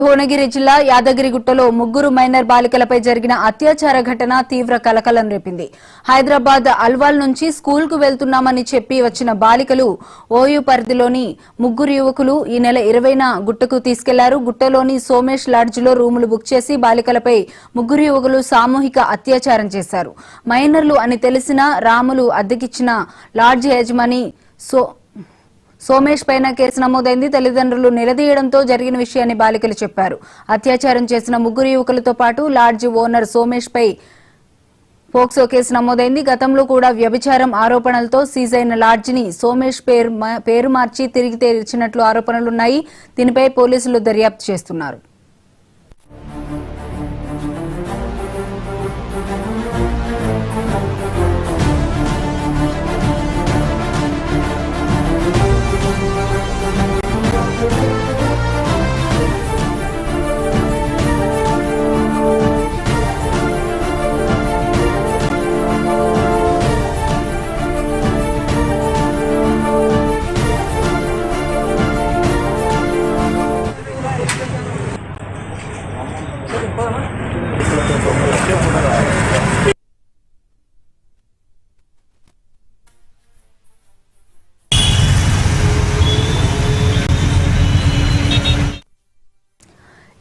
భువనగిరి జిల్లా యాదగిరిగుట్టలో ముగ్గురు మైనర్ బాలికలపై జరిగిన అత్యాచార ఘటన తీవ్ర కలకలం రేపింది. హైదరాబాద్ అల్వాల్ నుంచి స్కూల్ కు వెళ్తున్నామని చెప్పి వచ్చిన బాలికలు ఓయూ పరిధిలోని ముగ్గురు యువకులు ఈ నెల 20న గుట్టకు తీసుకెళ్లారు. గుట్టలోని సోమేష్ లాడ్జిలో రూములు బుక్ చేసి బాలికలపై ముగ్గురు యువకులు సామూహిక అత్యాచారం చేశారు. మైనర్లు అని తెలిసిన రాములు అద్దెకిచ్చిన లాడ్జి యజమాని సోమేష్ పైన కేసు నమోదైంది. తల్లిదండ్రులు నిలదీయడంతో జరిగిన విషయాన్ని బాలికలు చెప్పారు. అత్యాచారం చేసిన ముగ్గురు యువకులతో పాటు లాడ్జి ఓనర్ సోమేష్ పై పోక్సో కేసు నమోదైంది. గతంలో కూడా వ్యభిచారం ఆరోపణలతో సీజ్ అయిన లాడ్జిని సోమేష్ పేరు మార్చి తిరిగి తెరిచినట్లు ఆరోపణలున్నాయి. దీనిపై పోలీసులు దర్యాప్తు చేస్తున్నారు.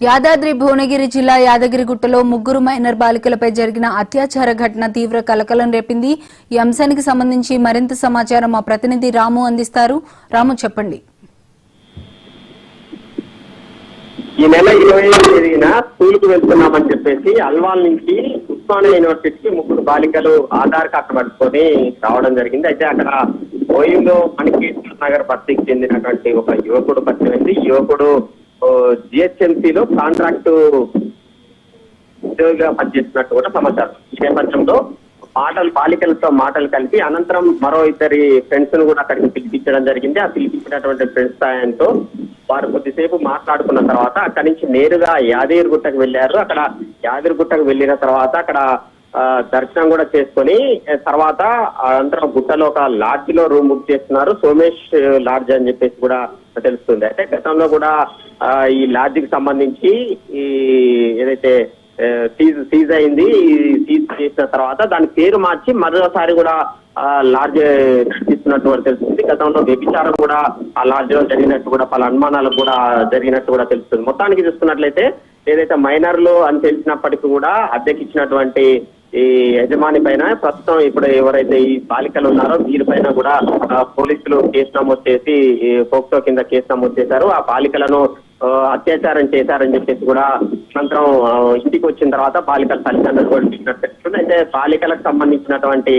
యాదాద్రి భువనగిరి జిల్లా యాదగిరిగుట్టలో ముగ్గురు మైనర్ బాలికలపై జరిగిన అత్యాచార ఘటన తీవ్ర కలకలం రేపింది. ఈ అంశానికి సంబంధించి మరింత సమాచారం మా ప్రతినిధి రాము అందిస్తారు. రాము, చెప్పండి. ఈ నెల 25న స్కూల్ కు వెళ్తున్నామని చెప్పేసి అల్వాల్ నుంచి ఉస్మానియా యూనివర్సిటీకి ముగ్గురు బాలికలు ఆధార్ కార్డు పట్టుకొని రావడం జరిగింది. అయితే అక్కడ ఓయూలో మణికేశ్వర నగర్ బస్తీకి చెందినటువంటి ఒక యువకుడు పరిచయమైంది. యువకుడు జిహెచ్ఎంసీలో కాంట్రాక్టు ఉద్యోగిగా పనిచేస్తున్నట్టు కూడా సమాచారం. ఈ నేపథ్యంలో బాలికలతో మాటలు కలిపి అనంతరం మరో ఇద్దరి ఫ్రెండ్స్ ను కూడా అక్కడికి పిలిపించడం జరిగింది. ఆ పిలిపించినటువంటి ఫ్రెండ్స్ సాయంతో వారు కొద్దిసేపు మాట్లాడుకున్న తర్వాత అక్కడి నుంచి నేరుగా యాదగిరిగుట్టకు వెళ్లారు. అక్కడ యాదగిరిగుట్టకు వెళ్లిన తర్వాత అక్కడ దర్శనం కూడా చేసుకొని తర్వాత అనంతరం గుట్టలో ఒక లాడ్జ్ లో రూమ్ బుక్ చేస్తున్నారు. సోమేష్ లాడ్జ్ అని చెప్పేసి కూడా తెలుస్తుంది. అయితే గతంలో కూడా ఈ లాడ్జికి సంబంధించి ఈ ఏదైతే సీజ్ అయింది, సీజ్ చేసిన తర్వాత దాని పేరు మార్చి మరోసారి కూడా లాడ్జ్ నడిపిస్తున్నట్టు కూడా తెలుస్తుంది. గతంలో వ్యభిచారం కూడా ఆ లాడ్జ్ లో జరిగినట్టు కూడా పలు అనుమానాలు కూడా జరిగినట్టు కూడా తెలుస్తుంది. మొత్తానికి చూసుకున్నట్లయితే ఏదైతే మైనర్లు అని తెలిసినప్పటికీ కూడా అద్దెకిచ్చినటువంటి ఈ యజమాని పైన ప్రస్తుతం ఇప్పుడు ఎవరైతే ఈ బాలికలు ఉన్నారో వీరిపైన కూడా పోలీసులు కేసు నమోదు చేసి పోక్సో కింద కేసు నమోదు చేశారు. ఆ బాలికలను అత్యాచారం చేశారని చెప్పేసి కూడా అనంతరం ఇంటికి వచ్చిన తర్వాత బాలికల తల్లిదండ్రులు కూడా చూసినట్టు తెలుస్తుంది. అయితే బాలికలకు సంబంధించినటువంటి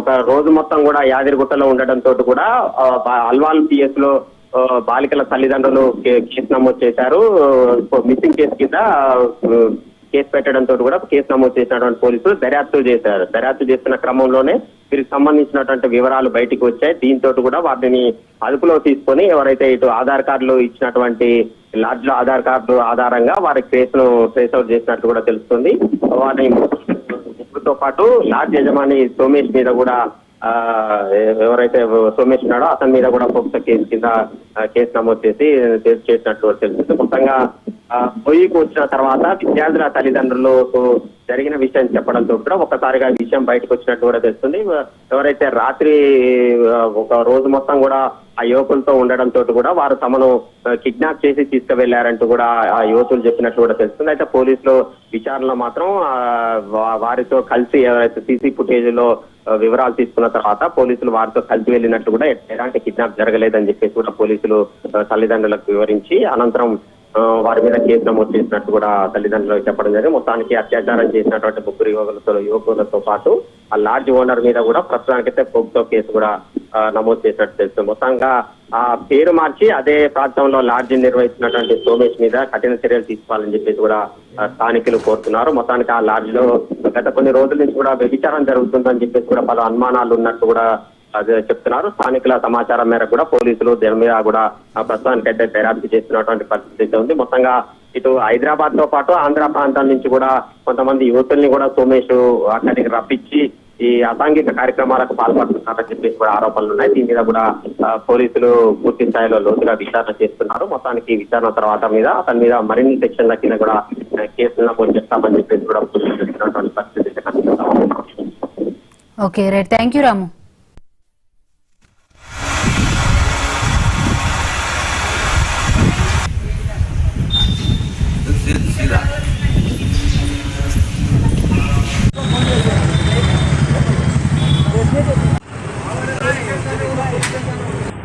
ఒక రోజు మొత్తం కూడా యాదగిరిగుట్టలో ఉండడంతో కూడా అల్వాల్ పిఎస్ లో బాలికల తల్లిదండ్రులు కేసు నమోదు చేశారు. మిస్సింగ్ కేసు కింద కేసు పెట్టడంతో కూడా కేసు నమోదు చేసినటువంటి పోలీసులు దర్యాప్తు చేస్తున్న క్రమంలోనే వీరికి సంబంధించినటువంటి వివరాలు బయటికి వచ్చాయి. దీంతో కూడా వాటిని అదుపులో తీసుకొని ఎవరైతే ఇటు ఆధార్ కార్డులు ఇచ్చినటువంటి లాడ్జ్ లో ఆధార్ కార్డు ఆధారంగా వారి కేసును ట్రేస్ అవుట్ చేసినట్టు కూడా తెలుస్తుంది. వారిని ముగ్గురుతో పాటు లాడ్జ్ యజమాని సోమేష్ మీద కూడా ఎవరైతే సోమేష్ ఉన్నాడో అతని మీద కూడా పోక్సో కేసు కింద కేసు నమోదు చేసినట్టు తెలుస్తుంది. మొత్తంగా పొయ్యికి వచ్చిన తర్వాత విద్యార్థుల తల్లిదండ్రులకు జరిగిన విషయం చెప్పడంతో కూడా ఒక్కసారిగా విషయం బయటకు వచ్చినట్టు కూడా తెలుస్తుంది. ఎవరైతే రాత్రి ఒక రోజు మొత్తం కూడా ఆ యువకులతో ఉండడంతో కూడా వారు తమను కిడ్నాప్ చేసి తీసుకువెళ్లారంటూ కూడా ఆ యువకులు చెప్పినట్టు కూడా తెలుస్తుంది. అయితే పోలీసులు విచారణలో మాత్రం వారితో కలిసి ఎవరైతే సీసీ ఫుటేజ్ లో వివరాలు తీసుకున్న తర్వాత పోలీసులు వారితో కలిసి వెళ్ళినట్టు కూడా ఎలాంటి కిడ్నాప్ జరగలేదని చెప్పేసి కూడా పోలీసులు తల్లిదండ్రులకు వివరించి అనంతరం వారి మీద కేసు నమోదు చేసినట్టు కూడా తల్లిదండ్రులకు చెప్పడం జరిగింది. మొత్తానికి అత్యాచారం చేసినటువంటి ముగ్గురు యువకులతో పాటు ఆ లాడ్జ్ ఓనర్ మీద కూడా ప్రస్తుతానికైతే పోక్సో కేసు కూడా నమోదు చేసినట్టు తెలుస్తుంది. మొత్తంగా ఆ పేరు మార్చి అదే ప్రాంతంలో లాడ్జ్ నిర్వహిస్తున్నటువంటి సోమేష్ మీద కఠిన చర్యలు తీసుకోవాలని చెప్పేసి కూడా స్థానికులు కోరుతున్నారు. మొత్తానికి ఆ లాడ్జ్ లో గత కొన్ని రోజుల నుంచి కూడా వ్యభిచారం జరుగుతుందని చెప్పేసి కూడా పలు అనుమానాలు ఉన్నట్టు కూడా చెప్తున్నారు. స్థానికుల సమాచారం మేరకు కూడా పోలీసులు దీని మీద కూడా ప్రస్తుతానికైతే దర్యాప్తు చేస్తున్నటువంటి పరిస్థితి ఉంది. మొత్తంగా ఇటు హైదరాబాద్ తో పాటు ఆంధ్ర ప్రాంతం నుంచి కూడా కొంతమంది యువతుల్ని కూడా సోమేష్ అక్కడికి రప్పించి ఈ అసాంఘిక కార్యక్రమాలకు పాల్పడుతున్నారని చెప్పేసి కూడా ఆరోపణలు ఉన్నాయి. దీని మీద కూడా పోలీసులు పూర్తి స్థాయిలో లోతుగా విచారణ చేస్తున్నారు. మొత్తానికి విచారణ తర్వాత అతని మీద మరిన్ని సెక్షన్ల కింద కూడా కేసులు నమోదు చేస్తామని చెప్పేసి కూడా పోలీసులు చెప్తున్నటువంటి పరిస్థితి కనిపిస్తా ఉంది. Okay right, thank you Ramu.